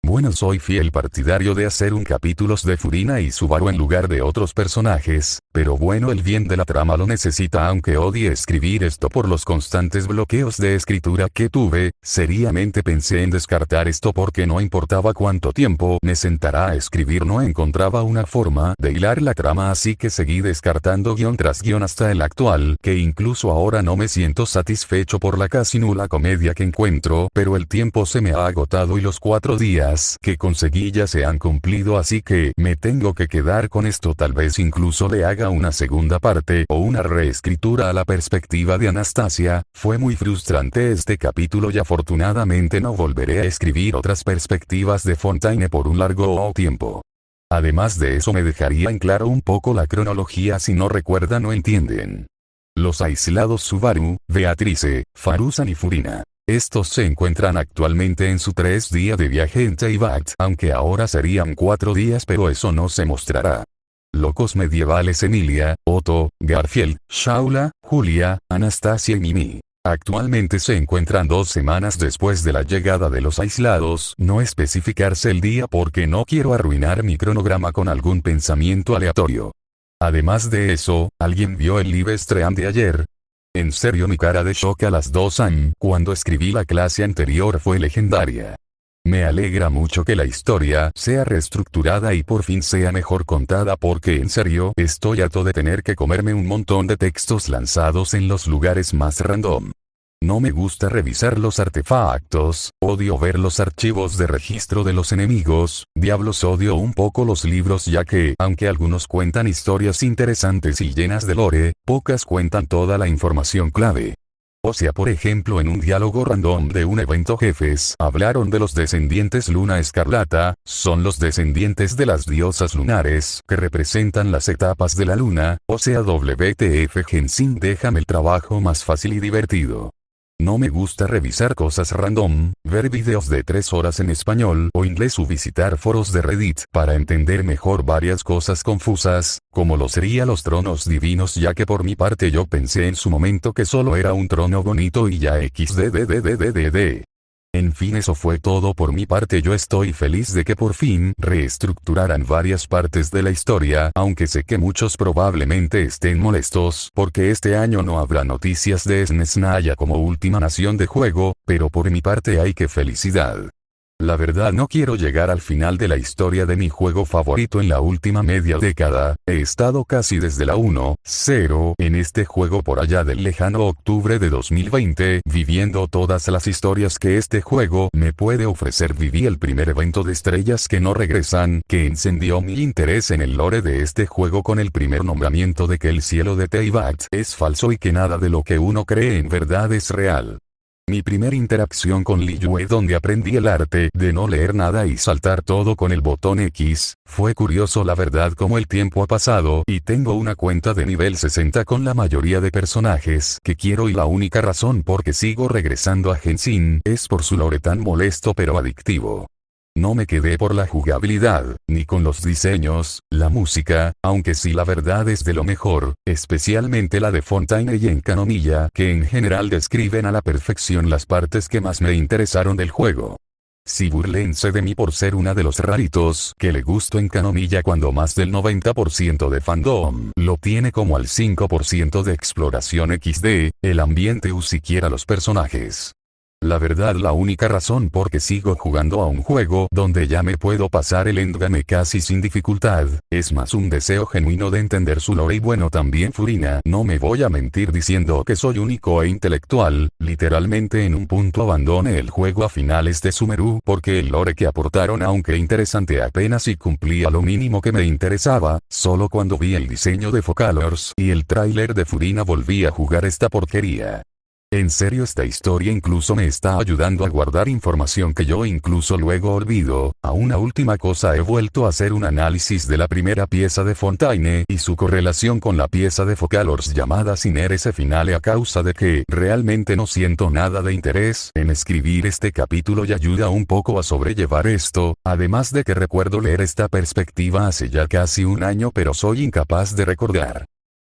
Bueno, soy fiel partidario de hacer un capítulos de Furina y Subaru en lugar de otros personajes, pero bueno, el bien de la trama lo necesita. Aunque odie escribir esto por los constantes bloqueos de escritura que tuve, seriamente pensé en descartar esto porque no importaba cuánto tiempo me sentara a escribir, no encontraba una forma de hilar la trama, así que seguí descartando guión tras guión hasta el actual, que incluso ahora no me siento satisfecho por la casi nula comedia que encuentro, pero el tiempo se me ha agotado y los 4 días que conseguí ya se han cumplido, así que me tengo que quedar con esto. Tal vez incluso le haga una segunda parte o una reescritura a la perspectiva de Anastasia. Fue muy frustrante este capítulo y afortunadamente no volveré a escribir otras perspectivas de Fontaine por un largo tiempo. Además de eso, me dejaría en claro un poco la cronología si no recuerdan o entienden. Los aislados Subaru, Beatrice, Faruzan y Furina. Estos se encuentran actualmente en su 3 días de viaje en Teyvat, aunque ahora serían 4 días, pero eso no se mostrará. Locos medievales Emilia, Otto, Garfield, Shaula, Julia, Anastasia y Mimi. Actualmente se encuentran 2 semanas después de la llegada de los aislados. No especificarse el día porque no quiero arruinar mi cronograma con algún pensamiento aleatorio. Además de eso, ¿alguien vio el live stream de ayer? En serio, mi cara de shock a las 2 am cuando escribí la clase anterior fue legendaria. Me alegra mucho que la historia sea reestructurada y por fin sea mejor contada, porque en serio estoy harto de tener que comerme un montón de textos lanzados en los lugares más random. No me gusta revisar los artefactos, odio ver los archivos de registro de los enemigos. Diablos, odio un poco los libros, ya que, aunque algunos cuentan historias interesantes y llenas de lore, pocas cuentan toda la información clave. O sea, por ejemplo, en un diálogo random de un evento jefes hablaron de los descendientes Luna Escarlata. Son los descendientes de las diosas lunares que representan las etapas de la luna. O sea, WTF Genshin, déjame el trabajo más fácil y divertido. No me gusta revisar cosas random, ver videos de 3 horas en español o inglés o visitar foros de Reddit para entender mejor varias cosas confusas, como lo sería los tronos divinos, ya que por mi parte yo pensé en su momento que solo era un trono bonito y ya xddddddd. En fin, eso fue todo por mi parte. Yo estoy feliz de que por fin reestructuraran varias partes de la historia, aunque sé que muchos probablemente estén molestos porque este año no habrá noticias de Snezhnaya como última nación de juego, pero por mi parte hay que felicidad. La verdad, no quiero llegar al final de la historia de mi juego favorito en la última media década. He estado casi desde la 1.0 en este juego por allá del lejano octubre de 2020, viviendo todas las historias que este juego me puede ofrecer. Viví el primer evento de estrellas que no regresan, que encendió mi interés en el lore de este juego con el primer nombramiento de que el cielo de Teyvat es falso y que nada de lo que uno cree en verdad es real. Mi primera interacción con Liyue, donde aprendí el arte de no leer nada y saltar todo con el botón X, fue curioso la verdad como el tiempo ha pasado y tengo una cuenta de nivel 60 con la mayoría de personajes que quiero, y la única razón por que sigo regresando a Genshin es por su lore tan molesto pero adictivo. No me quedé por la jugabilidad, ni con los diseños, la música, aunque sí la verdad es de lo mejor, especialmente la de Fontaine y Enkanomiya, que en general describen a la perfección las partes que más me interesaron del juego. Si burlense de mí por ser una de los raritos que le gusto en Kanomiya cuando más del 90% de fandom lo tiene como al 5% de exploración XD, el ambiente o siquiera los personajes. La verdad, la única razón por que sigo jugando a un juego donde ya me puedo pasar el endgame casi sin dificultad, es más un deseo genuino de entender su lore. Y bueno, también Furina, no me voy a mentir diciendo que soy único e intelectual, literalmente en un punto abandoné el juego a finales de Sumeru porque el lore que aportaron, aunque interesante, apenas si cumplía lo mínimo que me interesaba. Solo cuando vi el diseño de Focalors y el tráiler de Furina volví a jugar esta porquería. En serio, esta historia incluso me está ayudando a guardar información que yo incluso luego olvido. A una última cosa, he vuelto a hacer un análisis de la primera pieza de Fontaine y su correlación con la pieza de Focalors llamada Sinerese Finale, a causa de que realmente no siento nada de interés en escribir este capítulo y ayuda un poco a sobrellevar esto, además de que recuerdo leer esta perspectiva hace ya casi un año pero soy incapaz de recordar.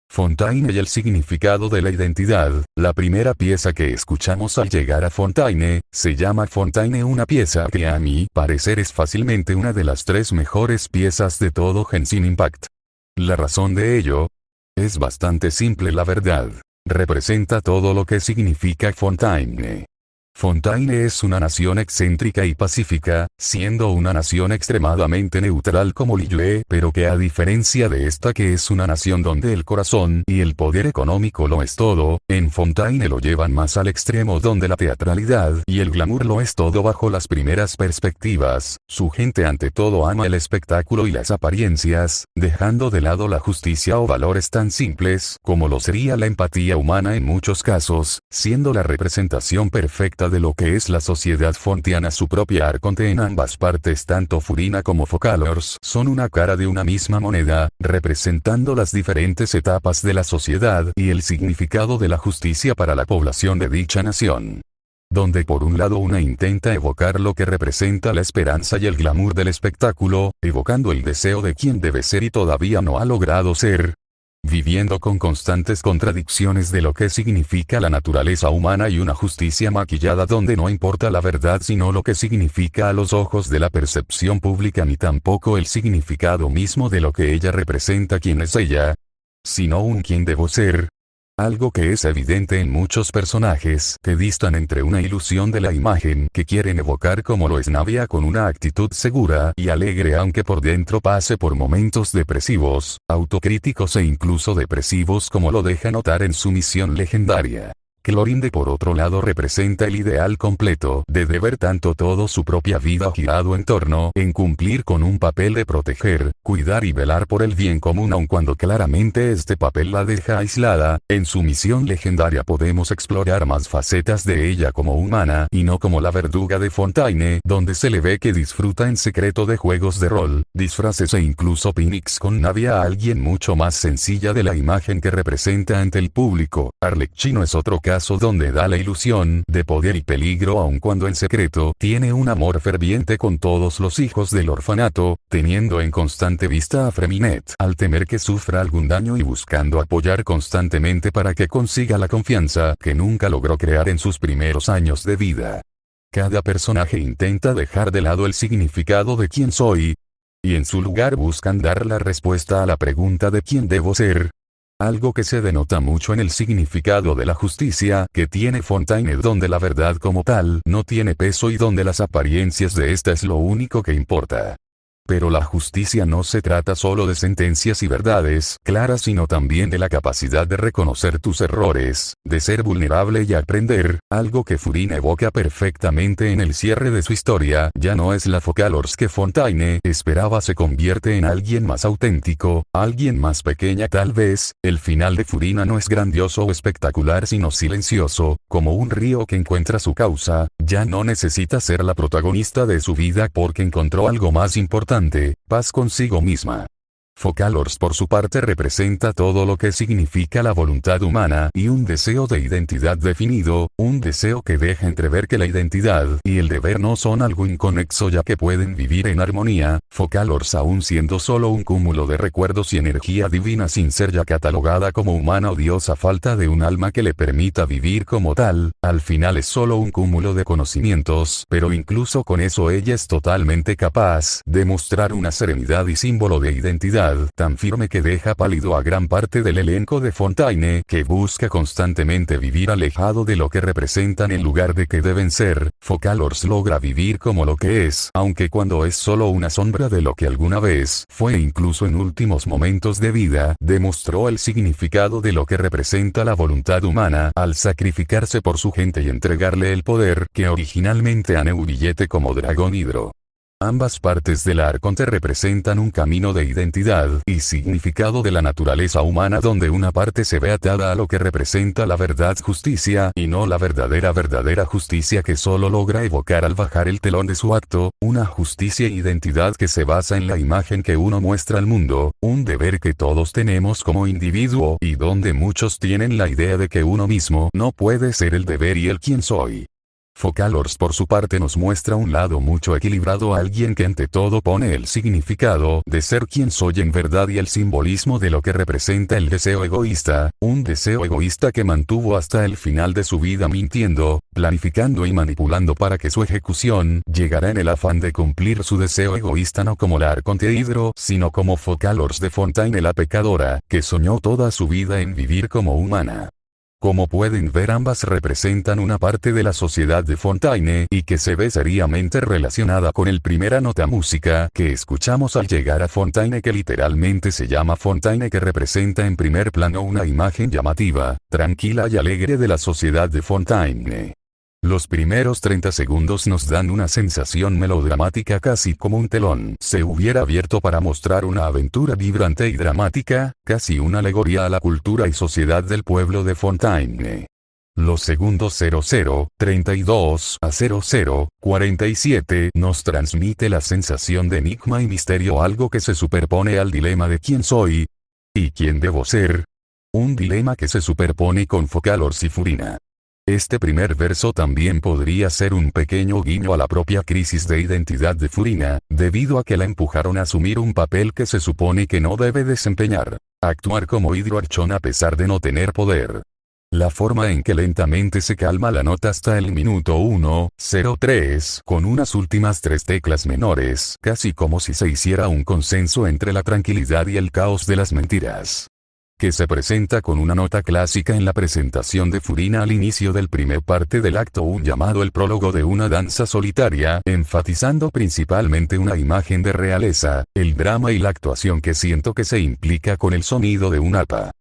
Fontaine y el significado de la identidad. La primera pieza que escuchamos al llegar a Fontaine, se llama Fontaine, una pieza que a mi parecer es fácilmente una de las 3 mejores piezas de todo Genshin Impact. La razón de ello es bastante simple, la verdad. Representa todo lo que significa Fontaine. Fontaine es una nación excéntrica y pacífica, siendo una nación extremadamente neutral como Liyue, pero que a diferencia de esta, que es una nación donde el corazón y el poder económico lo es todo, en Fontaine lo llevan más al extremo, donde la teatralidad y el glamour lo es todo. Bajo las primeras perspectivas, su gente ante todo ama el espectáculo y las apariencias, dejando de lado la justicia o valores tan simples como lo sería la empatía humana en muchos casos, siendo la representación perfecta de lo que es la sociedad fontiana. Su propia arconte en ambas partes, tanto Furina como Focalors, son una cara de una misma moneda, representando las diferentes etapas de la sociedad y el significado de la justicia para la población de dicha nación. Donde por un lado una intenta evocar lo que representa la esperanza y el glamour del espectáculo, evocando el deseo de quien debe ser y todavía no ha logrado ser, viviendo con constantes contradicciones de lo que significa la naturaleza humana, y una justicia maquillada donde no importa la verdad sino lo que significa a los ojos de la percepción pública, ni tampoco el significado mismo de lo que ella representa, quién es ella, sino un quién debo ser. Algo que es evidente en muchos personajes que distan entre una ilusión de la imagen que quieren evocar como lo es Navia, con una actitud segura y alegre aunque por dentro pase por momentos depresivos, autocríticos e incluso depresivos, como lo deja notar en su misión legendaria. Clorinde por otro lado representa el ideal completo de ver tanto todo su propia vida girado en torno en cumplir con un papel de proteger, cuidar y velar por el bien común, aun cuando claramente este papel la deja aislada. En su misión legendaria podemos explorar más facetas de ella como humana y no como la verduga de Fontaine, donde se le ve que disfruta en secreto de juegos de rol, disfraces e incluso picnics con Navia, alguien mucho más sencilla de la imagen que representa ante el público. Arlecchino es otro caso donde da la ilusión de poder y peligro, aun cuando en secreto tiene un amor ferviente con todos los hijos del orfanato, teniendo en constante vista a Freminet al temer que sufra algún daño y buscando apoyar constantemente para que consiga la confianza que nunca logró crear en sus primeros años de vida. Cada personaje intenta dejar de lado el significado de quién soy, y en su lugar buscan dar la respuesta a la pregunta de quién debo ser. Algo que se denota mucho en el significado de la justicia que tiene Fontaine, donde la verdad como tal no tiene peso y donde las apariencias de esta es lo único que importa. Pero la justicia no se trata solo de sentencias y verdades claras, sino también de la capacidad de reconocer tus errores, de ser vulnerable y aprender, algo que Furina evoca perfectamente en el cierre de su historia. Ya no es la Focalors que Fontaine esperaba, se convierte en alguien más auténtico, alguien más pequeña tal vez. El final de Furina no es grandioso o espectacular sino silencioso, como un río que encuentra su causa. Ya no necesita ser la protagonista de su vida porque encontró algo más importante, paz consigo misma. Focalors por su parte representa todo lo que significa la voluntad humana y un deseo de identidad definido, un deseo que deja entrever que la identidad y el deber no son algo inconexo ya que pueden vivir en armonía. Focalors aún siendo solo un cúmulo de recuerdos y energía divina sin ser ya catalogada como humana o dios a falta de un alma que le permita vivir como tal, al final es solo un cúmulo de conocimientos, pero incluso con eso ella es totalmente capaz de mostrar una serenidad y símbolo de identidad tan firme que deja pálido a gran parte del elenco de Fontaine, que busca constantemente vivir alejado de lo que representan en lugar de que deben ser. Focalors logra vivir como lo que es, aunque cuando es solo una sombra de lo que alguna vez fue, incluso en últimos momentos de vida, demostró el significado de lo que representa la voluntad humana, al sacrificarse por su gente y entregarle el poder que originalmente a Neuvillette como dragón hidro. Ambas partes del arconte representan un camino de identidad y significado de la naturaleza humana donde una parte se ve atada a lo que representa la verdad justicia y no la verdadera justicia que solo logra evocar al bajar el telón de su acto, una justicia e identidad que se basa en la imagen que uno muestra al mundo, un deber que todos tenemos como individuo y donde muchos tienen la idea de que uno mismo no puede ser el deber y el quien soy. Focalors por su parte nos muestra un lado mucho equilibrado, alguien que ante todo pone el significado de ser quien soy en verdad y el simbolismo de lo que representa el deseo egoísta, un deseo egoísta que mantuvo hasta el final de su vida mintiendo, planificando y manipulando para que su ejecución llegara en el afán de cumplir su deseo egoísta no como la arconte hidro sino como Focalors de Fontaine la pecadora, que soñó toda su vida en vivir como humana. Como pueden ver, ambas representan una parte de la sociedad de Fontaine y que se ve seriamente relacionada con el primera nota música que escuchamos al llegar a Fontaine, que literalmente se llama Fontaine, que representa en primer plano una imagen llamativa, tranquila y alegre de la sociedad de Fontaine. Los primeros 30 segundos nos dan una sensación melodramática, casi como un telón se hubiera abierto para mostrar una aventura vibrante y dramática, casi una alegoría a la cultura y sociedad del pueblo de Fontaine. Los segundos 00, 32 a 00, 47 nos transmite la sensación de enigma y misterio, algo que se superpone al dilema de quién soy y quién debo ser. Un dilema que se superpone con Focalors y Furina. Este primer verso también podría ser un pequeño guiño a la propia crisis de identidad de Furina, debido a que la empujaron a asumir un papel que se supone que no debe desempeñar, actuar como hidroarchón a pesar de no tener poder. La forma en que lentamente se calma la nota hasta el minuto 1:03 con unas últimas 3 teclas menores, casi como si se hiciera un consenso entre la tranquilidad y el caos de las mentiras. Que se presenta con una nota clásica en la presentación de Furina al inicio del primer parte del acto, un llamado el prólogo de una danza solitaria, enfatizando principalmente una imagen de realeza, el drama y la actuación que siento que se implica con el sonido de un arpa.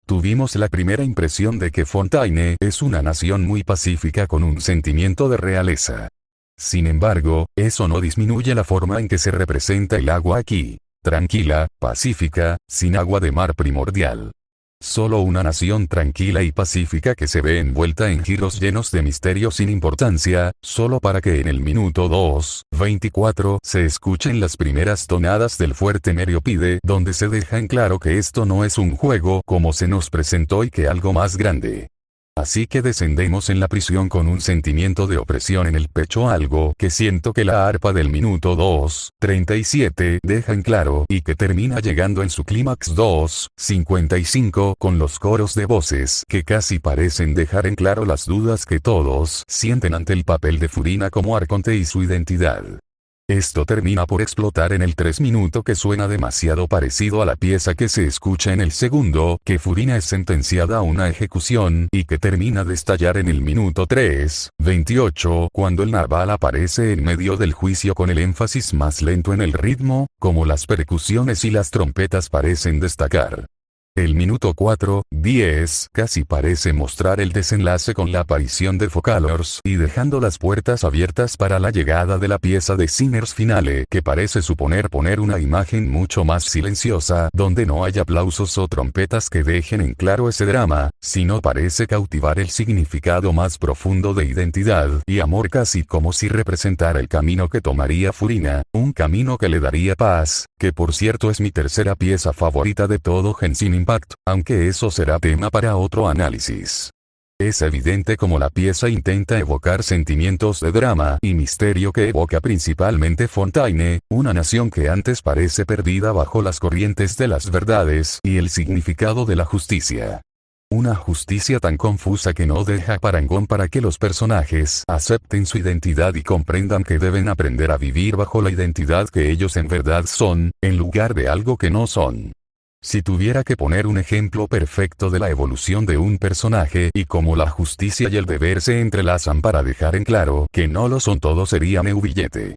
Tuvimos la primera impresión de que Fontaine es una nación muy pacífica con un sentimiento de realeza. Sin embargo, eso no disminuye la forma en que se representa el agua aquí. Tranquila, pacífica, sin agua de mar primordial. Solo una nación tranquila y pacífica que se ve envuelta en giros llenos de misterio sin importancia, solo para que en el minuto 2:24 se escuchen las primeras tonadas del fuerte Meriopide, donde se deja en claro que esto no es un juego como se nos presentó y que algo más grande. Así que descendemos en la prisión con un sentimiento de opresión en el pecho, algo que siento que la arpa del minuto 2:37 deja en claro y que termina llegando en su clímax 2:55 con los coros de voces que casi parecen dejar en claro las dudas que todos sienten ante el papel de Furina como arconte y su identidad. Esto termina por explotar en el 3 minuto, que suena demasiado parecido a la pieza que se escucha en el segundo, que Furina es sentenciada a una ejecución, y que termina de estallar en el minuto 3:28, cuando el narval aparece en medio del juicio con el énfasis más lento en el ritmo, como las percusiones y las trompetas parecen destacar. El minuto 4:10 casi parece mostrar el desenlace con la aparición de Focalors y dejando las puertas abiertas para la llegada de la pieza de Sinners Finale que parece suponer poner una imagen mucho más silenciosa donde no hay aplausos o trompetas que dejen en claro ese drama, sino parece cautivar el significado más profundo de identidad y amor casi como si representara el camino que tomaría Furina, un camino que le daría paz, que por cierto es mi tercera pieza favorita de todo Genshin Impact, aunque eso será tema para otro análisis. Es evidente como la pieza intenta evocar sentimientos de drama y misterio que evoca principalmente Fontaine, una nación que antes parece perdida bajo las corrientes de las verdades y el significado de la justicia. Una justicia tan confusa que no deja parangón para que los personajes acepten su identidad y comprendan que deben aprender a vivir bajo la identidad que ellos en verdad son, en lugar de algo que no son. Si tuviera que poner un ejemplo perfecto de la evolución de un personaje y cómo la justicia y el deber se entrelazan para dejar en claro que no lo son todo sería Neuvillette.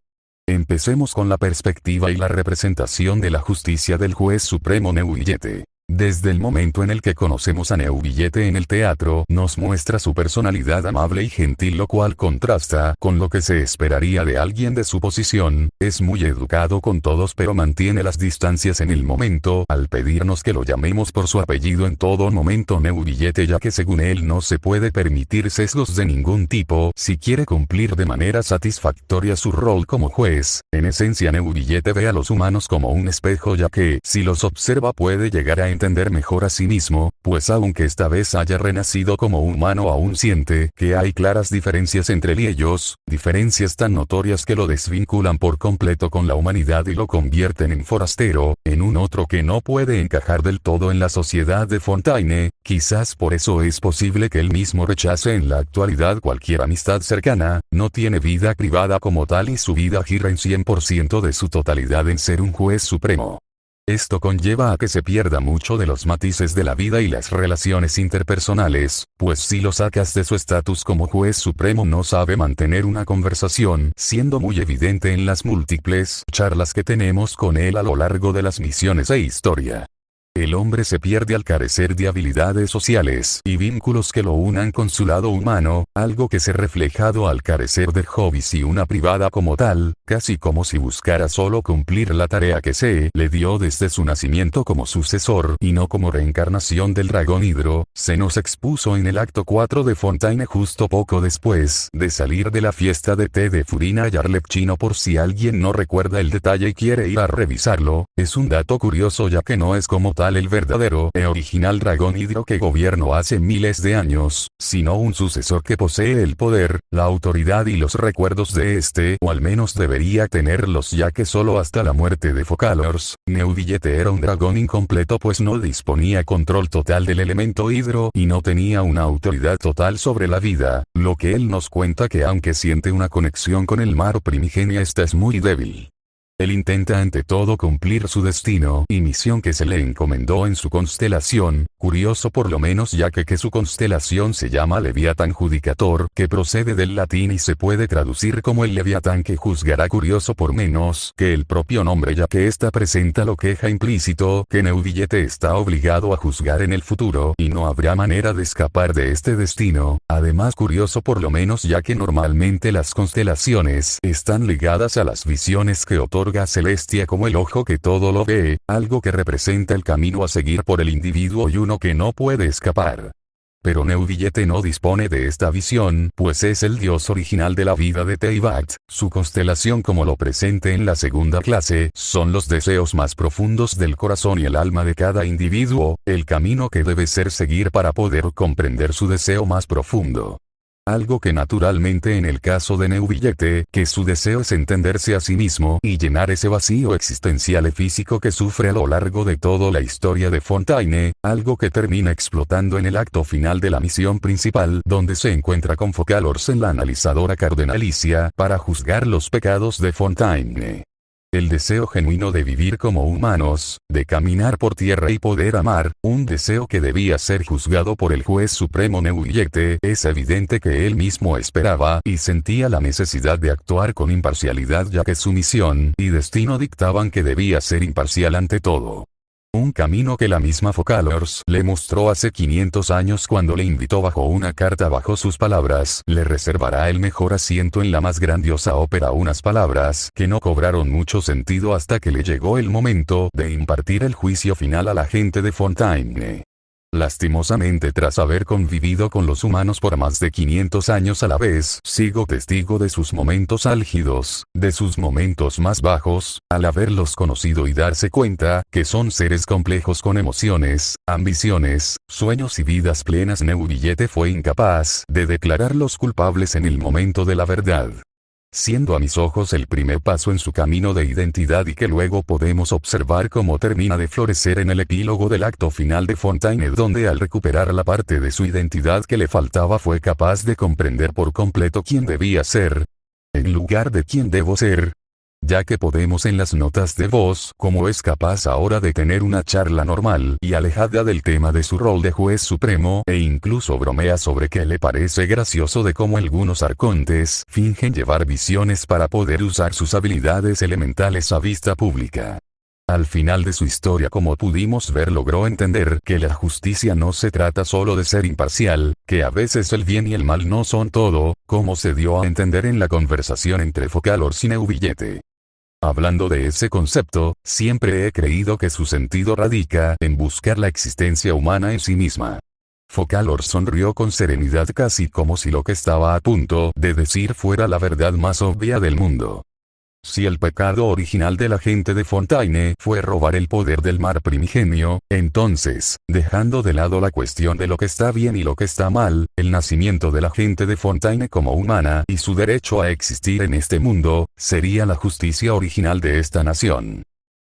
Empecemos con la perspectiva y la representación de la justicia del juez supremo Neuvillette. Desde el momento en el que conocemos a Neuvillette en el teatro, nos muestra su personalidad amable y gentil, lo cual contrasta con lo que se esperaría de alguien de su posición. Es muy educado con todos pero mantiene las distancias en el momento al pedirnos que lo llamemos por su apellido en todo momento Neuvillette, ya que según él no se puede permitir sesgos de ningún tipo si quiere cumplir de manera satisfactoria su rol como juez. En esencia Neuvillette ve a los humanos como un espejo, ya que si los observa puede llegar a entender mejor a sí mismo, pues aunque esta vez haya renacido como humano aún siente que hay claras diferencias entre él y ellos, diferencias tan notorias que lo desvinculan por completo con la humanidad y lo convierten en forastero, en un otro que no puede encajar del todo en la sociedad de Fontaine. Quizás por eso es posible que él mismo rechace en la actualidad cualquier amistad cercana, no tiene vida privada como tal y su vida gira en 100% de su totalidad en ser un juez supremo. Esto conlleva a que se pierda mucho de los matices de la vida y las relaciones interpersonales, pues si lo sacas de su estatus como juez supremo no sabe mantener una conversación, siendo muy evidente en las múltiples charlas que tenemos con él a lo largo de las misiones e historia. El hombre se pierde al carecer de habilidades sociales y vínculos que lo unan con su lado humano, algo que se reflejado al carecer de hobbies y una privada como tal, casi como si buscara solo cumplir la tarea que se le dio desde su nacimiento como sucesor y no como reencarnación del dragón Hidro. Se nos expuso en el acto 4 de Fontaine justo poco después de salir de la fiesta de té de Furina y Arlecchino. Por si alguien no recuerda el detalle y quiere ir a revisarlo, es un dato curioso ya que no es como el verdadero e original dragón Hidro que gobernó hace miles de años, sino un sucesor que posee el poder, la autoridad y los recuerdos de este, o al menos debería tenerlos, ya que solo hasta la muerte de Focalors, Neuvillette era un dragón incompleto pues no disponía control total del elemento Hidro y no tenía una autoridad total sobre la vida, lo que él nos cuenta que aunque siente una conexión con el mar primigenia esta es muy débil. Él intenta ante todo cumplir su destino y misión que se le encomendó en su constelación, curioso por lo menos ya que su constelación se llama Leviatán Judicator, que procede del latín y se puede traducir como el Leviatán que juzgará, curioso por menos que el propio nombre ya que esta presenta lo queja implícito que Neuvillette está obligado a juzgar en el futuro y no habrá manera de escapar de este destino. Además curioso por lo menos ya que normalmente las constelaciones están ligadas a las visiones que otorga Celestia como el ojo que todo lo ve, algo que representa el camino a seguir por el individuo y uno que no puede escapar. Pero Neuvillette no dispone de esta visión, pues es el dios original de la vida de Teyvat. Su constelación, como lo presente en la segunda clase, son los deseos más profundos del corazón y el alma de cada individuo, el camino que debe ser seguir para poder comprender su deseo más profundo. Algo que naturalmente en el caso de Neuvillette, que su deseo es entenderse a sí mismo y llenar ese vacío existencial y físico que sufre a lo largo de toda la historia de Fontaine, algo que termina explotando en el acto final de la misión principal donde se encuentra con Focalors en la analizadora cardenalicia para juzgar los pecados de Fontaine. El deseo genuino de vivir como humanos, de caminar por tierra y poder amar, un deseo que debía ser juzgado por el juez supremo Neuvillette, es evidente que él mismo esperaba y sentía la necesidad de actuar con imparcialidad ya que su misión y destino dictaban que debía ser imparcial ante todo. Un camino que la misma Focalors le mostró hace 500 años cuando le invitó bajo una carta bajo sus palabras, le reservará el mejor asiento en la más grandiosa ópera, unas palabras que no cobraron mucho sentido hasta que le llegó el momento de impartir el juicio final a la gente de Fontaine. Lastimosamente, tras haber convivido con los humanos por más de 500 años a la vez, sigo testigo de sus momentos álgidos, de sus momentos más bajos, al haberlos conocido y darse cuenta que son seres complejos con emociones, ambiciones, sueños y vidas plenas. Neuvillette fue incapaz de declararlos culpables en el momento de la verdad, siendo a mis ojos el primer paso en su camino de identidad, y que luego podemos observar cómo termina de florecer en el epílogo del acto final de Fontaine, donde al recuperar la parte de su identidad que le faltaba fue capaz de comprender por completo quién debía ser, en lugar de quién debo ser. Ya que podemos en las notas de voz, cómo es capaz ahora de tener una charla normal y alejada del tema de su rol de juez supremo, e incluso bromea sobre que le parece gracioso de cómo algunos arcontes fingen llevar visiones para poder usar sus habilidades elementales a vista pública. Al final de su historia, como pudimos ver, logró entender que la justicia no se trata solo de ser imparcial, que a veces el bien y el mal no son todo, como se dio a entender en la conversación entre Focalors y Neuvillette. Hablando de ese concepto, siempre he creído que su sentido radica en buscar la existencia humana en sí misma. Focalors sonrió con serenidad, casi como si lo que estaba a punto de decir fuera la verdad más obvia del mundo. Si el pecado original de la gente de Fontaine fue robar el poder del mar primigenio, entonces, dejando de lado la cuestión de lo que está bien y lo que está mal, el nacimiento de la gente de Fontaine como humana y su derecho a existir en este mundo, sería la justicia original de esta nación.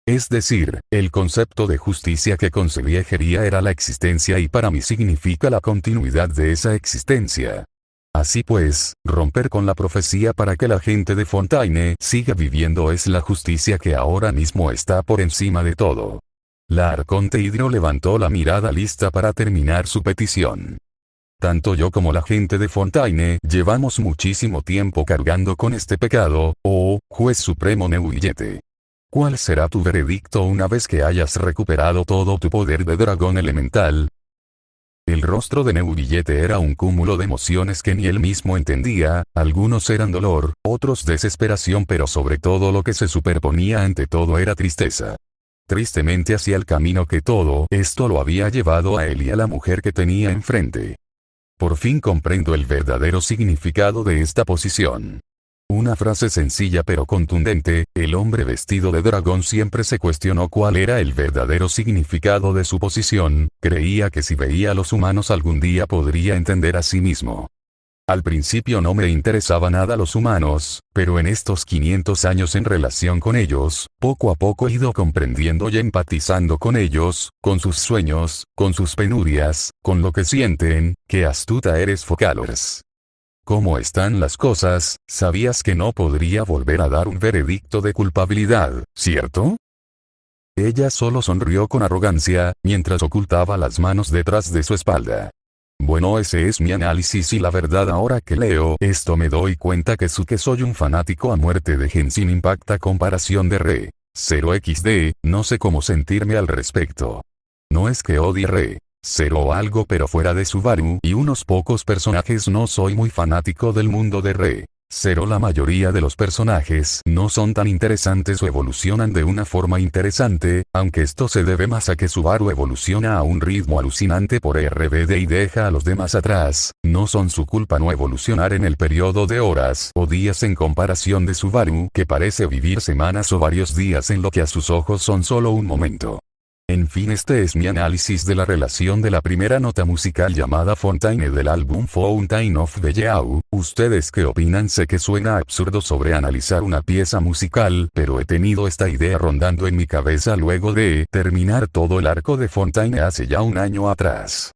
Es decir, el concepto de justicia que concebí Egeria era la existencia, y para mí significa la continuidad de esa existencia. Así pues, romper con la profecía para que la gente de Fontaine siga viviendo es la justicia que ahora mismo está por encima de todo. La arconte Hydro levantó la mirada lista para terminar su petición. Tanto yo como la gente de Fontaine llevamos muchísimo tiempo cargando con este pecado, oh juez supremo Neuvillette. ¿Cuál será tu veredicto una vez que hayas recuperado todo tu poder de dragón elemental? El rostro de Neuvillette era un cúmulo de emociones que ni él mismo entendía, algunos eran dolor, otros desesperación, pero sobre todo lo que se superponía ante todo era tristeza. Tristemente hacia el camino que todo esto lo había llevado a él y a la mujer que tenía enfrente. Por fin comprendo el verdadero significado de esta posición. Una frase sencilla pero contundente, el hombre vestido de dragón siempre se cuestionó cuál era el verdadero significado de su posición, creía que si veía a los humanos algún día podría entender a sí mismo. Al principio no me interesaba nada los humanos, pero en estos 500 años en relación con ellos, poco a poco he ido comprendiendo y empatizando con ellos, con sus sueños, con sus penurias, con lo que sienten. ¡Qué astuta eres, Focalors! ¿Cómo están las cosas? Sabías que no podría volver a dar un veredicto de culpabilidad, ¿cierto? Ella solo sonrió con arrogancia, mientras ocultaba las manos detrás de su espalda. Bueno, ese es mi análisis y la verdad ahora que leo esto me doy cuenta que soy un fanático a muerte de Genshin Impact a comparación de Re. 0xd, no sé cómo sentirme al respecto. No es que odie Re. 0 o algo, pero fuera de Subaru y unos pocos personajes no soy muy fanático del mundo de Re. 0. La mayoría de los personajes no son tan interesantes o evolucionan de una forma interesante, aunque esto se debe más a que Subaru evoluciona a un ritmo alucinante por RBD y deja a los demás atrás. No son su culpa no evolucionar en el periodo de horas o días en comparación de Subaru, que parece vivir semanas o varios días en lo que a sus ojos son solo un momento. En fin, este es mi análisis de la relación de la primera nota musical llamada Fontaine del álbum Fountain of the Yao. ¿Ustedes qué opinan? Sé que suena absurdo sobreanalizar una pieza musical, pero he tenido esta idea rondando en mi cabeza luego de terminar todo el arco de Fontaine hace ya un año atrás.